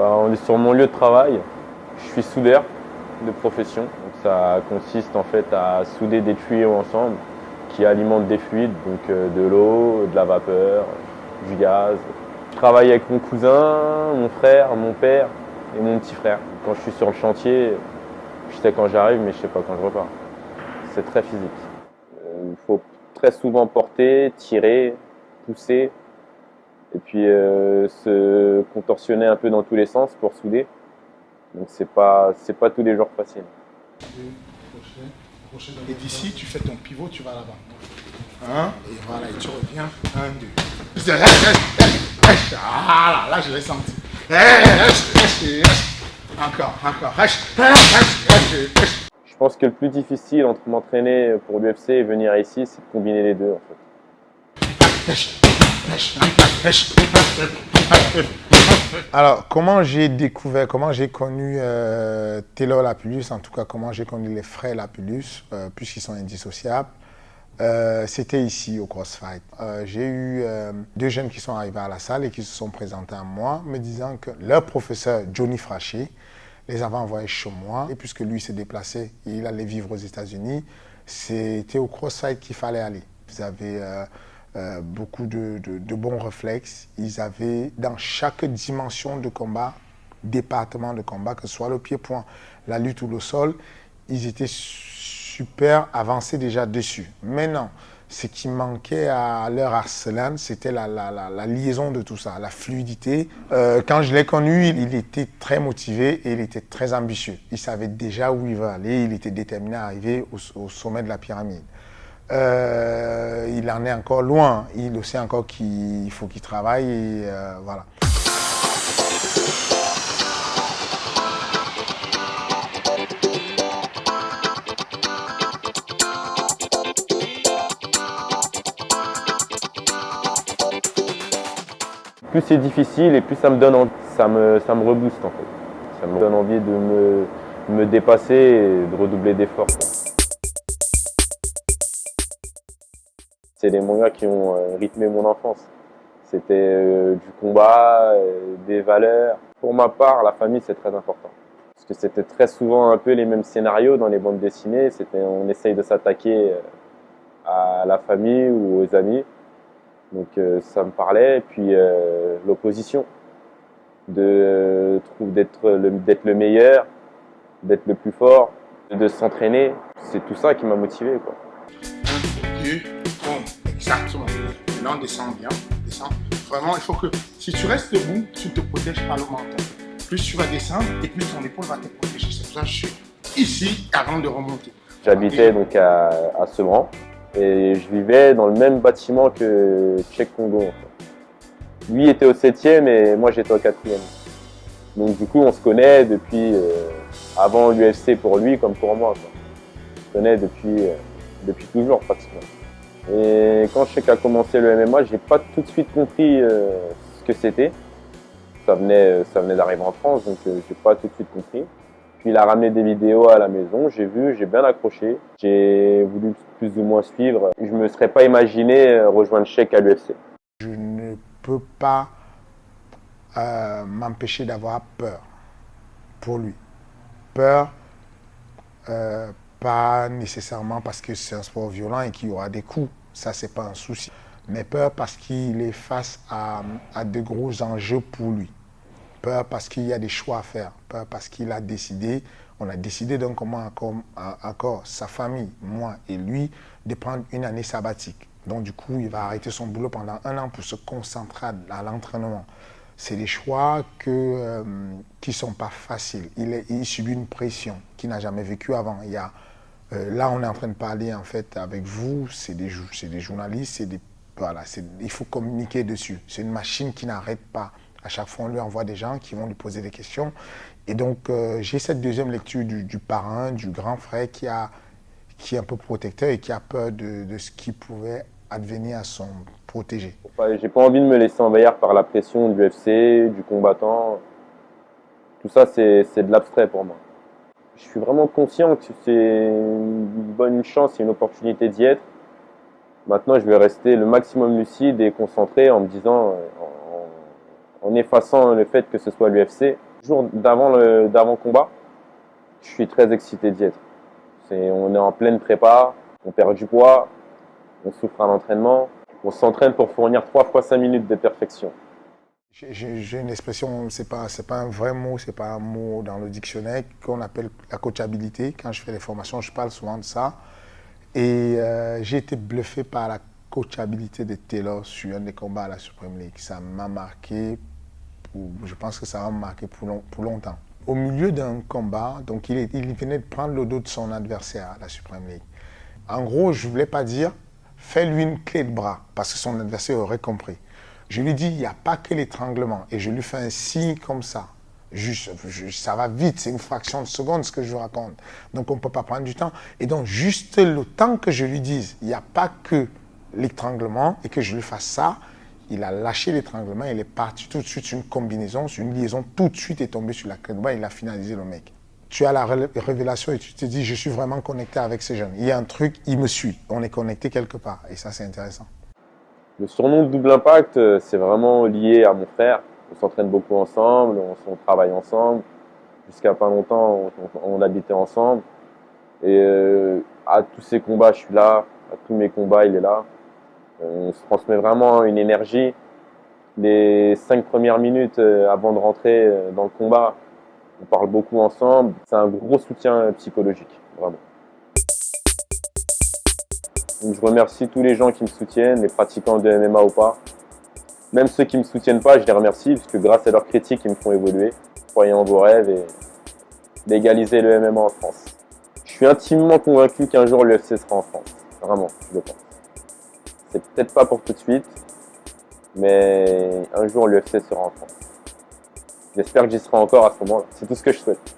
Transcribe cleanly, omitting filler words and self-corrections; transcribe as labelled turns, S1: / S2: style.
S1: On est sur mon lieu de travail. Je suis soudeur de profession. Donc ça consiste en fait à souder des tuyaux ensemble qui alimentent des fluides, donc de l'eau, de la vapeur, du gaz. Je travaille avec mon cousin, mon frère, mon père et mon petit frère. Quand je suis sur le chantier, je sais quand j'arrive, mais je sais pas quand je repars. C'est très physique. Il faut très souvent porter, tirer, pousser, et puis se contorsionner un peu dans tous les sens pour souder. Donc c'est pas tous les jours facile.
S2: Et d'ici, tu fais ton pivot, tu vas là-bas. Et voilà, et tu reviens. 1, 2. Ah là, je l'ai senti. Encore.
S1: Je pense que le plus difficile entre m'entraîner pour l'UFC et venir ici, c'est de combiner les deux en fait.
S2: Alors, comment j'ai découvert, comment j'ai connu Taylor Lapillus, en tout cas comment j'ai connu les frères Lapillus, puisqu'ils sont indissociables, c'était ici au CrossFight. J'ai eu 2 jeunes qui sont arrivés à la salle et qui se sont présentés à moi, me disant que leur professeur, Johnny Frachet, les avait envoyés chez moi. Et puisque lui s'est déplacé, il allait vivre aux États-Unis, c'était au CrossFight qu'il fallait aller. Ils avaient beaucoup de bons réflexes. Ils avaient dans chaque dimension de combat, département de combat, que ce soit le pied-point, la lutte ou le sol, ils étaient super avancés déjà dessus. Maintenant, ce qui manquait à leur arsenal, c'était la liaison de tout ça, la fluidité. Quand je l'ai connu, il était très motivé et il était très ambitieux. Il savait déjà où il va aller, il était déterminé à arriver au sommet de la pyramide. Il en est encore loin, il sait encore qu'il faut qu'il travaille et voilà.
S1: Plus c'est difficile et plus ça me donne envie, ça me rebooste en fait. Ça me donne envie de me dépasser et de redoubler d'efforts. C'est des mangas qui ont rythmé mon enfance. C'était du combat, des valeurs. Pour ma part, la famille c'est très important. Parce que c'était très souvent un peu les mêmes scénarios dans les bandes dessinées. On essaye de s'attaquer à la famille ou aux amis. Donc ça me parlait. Et puis l'opposition, d'être le meilleur, d'être le plus fort, de s'entraîner. C'est tout ça qui m'a motivé, quoi.
S2: 1, 2, boum, exactement. Maintenant, descends bien, descends. Vraiment, il faut que si tu restes debout, tu ne te protèges pas le menton. Plus tu vas descendre et plus ton épaule va te protéger. C'est pour ça que je suis ici avant de remonter.
S1: J'habitais donc à Sevran et je vivais dans le même bâtiment que Cheikh Congo. En fait. Lui était au 7e et moi j'étais au 4e. Donc du coup on se connaît depuis avant l'UFC pour lui comme pour moi. Quoi. On se connaît depuis toujours pratiquement. Et quand Cheikh a commencé le MMA, j'ai pas tout de suite compris ce que c'était. Ça venait d'arriver en France, donc j'ai pas tout de suite compris. Puis il a ramené des vidéos à la maison, j'ai vu, j'ai bien accroché. J'ai voulu plus ou moins suivre. Je me serais pas imaginé rejoindre Cheikh à l'UFC.
S2: Je ne peux pas m'empêcher d'avoir peur pour lui. Peur, pas nécessairement parce que c'est un sport violent et qu'il y aura des coups, ça c'est pas un souci. Mais peur parce qu'il est face à de gros enjeux pour lui. Peur parce qu'il y a des choix à faire. Peur parce qu'il a décidé, on a décidé d'un commun accord, sa famille, moi et lui, de prendre une année sabbatique. Donc du coup, il va arrêter son boulot pendant 1 an pour se concentrer à l'entraînement. C'est des choix qui ne sont pas faciles. Il subit une pression qu'il n'a jamais vécue avant. Là, on est en train de parler en fait avec vous, c'est des journalistes, il faut communiquer dessus. C'est une machine qui n'arrête pas. À chaque fois, on lui envoie des gens qui vont lui poser des questions. Et donc, j'ai cette deuxième lecture du parrain, du grand frère qui est un peu protecteur et qui a peur de ce qui pouvait advenir à son protégé.
S1: J'ai pas envie de me laisser envahir par la pression de l'UFC, du combattant. Tout ça, c'est de l'abstrait pour moi. Je suis vraiment conscient que c'est une bonne chance et une opportunité d'y être. Maintenant, je vais rester le maximum lucide et concentré en me disant, en effaçant le fait que ce soit l'UFC, Le jour d'avant combat, je suis très excité d'y être. On est en pleine prépa, on perd du poids, on souffre à l'entraînement, on s'entraîne pour fournir 3 fois 5 minutes de perfection.
S2: J'ai une expression, c'est pas un vrai mot, c'est pas un mot dans le dictionnaire qu'on appelle la coachabilité. Quand je fais des formations, je parle souvent de ça. Et j'ai été bluffé par la coachabilité de Taylor sur un des combats à la Supreme League. Ça m'a marqué, je pense que ça va me marquer pour longtemps. Au milieu d'un combat, donc il venait de prendre le dos de son adversaire à la Supreme League. En gros, je ne voulais pas dire, fais-lui une clé de bras, parce que son adversaire aurait compris. Je lui dis, il n'y a pas que l'étranglement. Et je lui fais un signe comme ça. Ça va vite, c'est une fraction de seconde ce que je raconte. Donc on ne peut pas prendre du temps. Et donc juste le temps que je lui dise, il n'y a pas que l'étranglement et que je lui fasse ça, il a lâché l'étranglement, il est parti tout de suite sur une combinaison, sur une liaison, tout de suite est tombé sur la clé de bras, il a finalisé le mec. Tu as la révélation et tu te dis, je suis vraiment connecté avec ces jeunes. Il y a un truc, il me suit, on est connecté quelque part et ça c'est intéressant.
S1: Le surnom de Double Impact, c'est vraiment lié à mon frère. On s'entraîne beaucoup ensemble, on travaille ensemble. Jusqu'à pas longtemps, on habitait ensemble. Et à tous ces combats, je suis là. À tous mes combats, il est là. On se transmet vraiment une énergie. Les 5 premières minutes avant de rentrer dans le combat, on parle beaucoup ensemble. C'est un gros soutien psychologique, vraiment. Donc, je remercie tous les gens qui me soutiennent, les pratiquants de MMA ou pas. Même ceux qui ne me soutiennent pas, je les remercie, parce que grâce à leurs critiques, ils me font évoluer. Croyez en vos rêves et légalisez le MMA en France. Je suis intimement convaincu qu'un jour l'UFC sera en France. Vraiment, je le pense. C'est peut-être pas pour tout de suite, mais un jour l'UFC sera en France. J'espère que j'y serai encore à ce moment-là. C'est tout ce que je souhaite.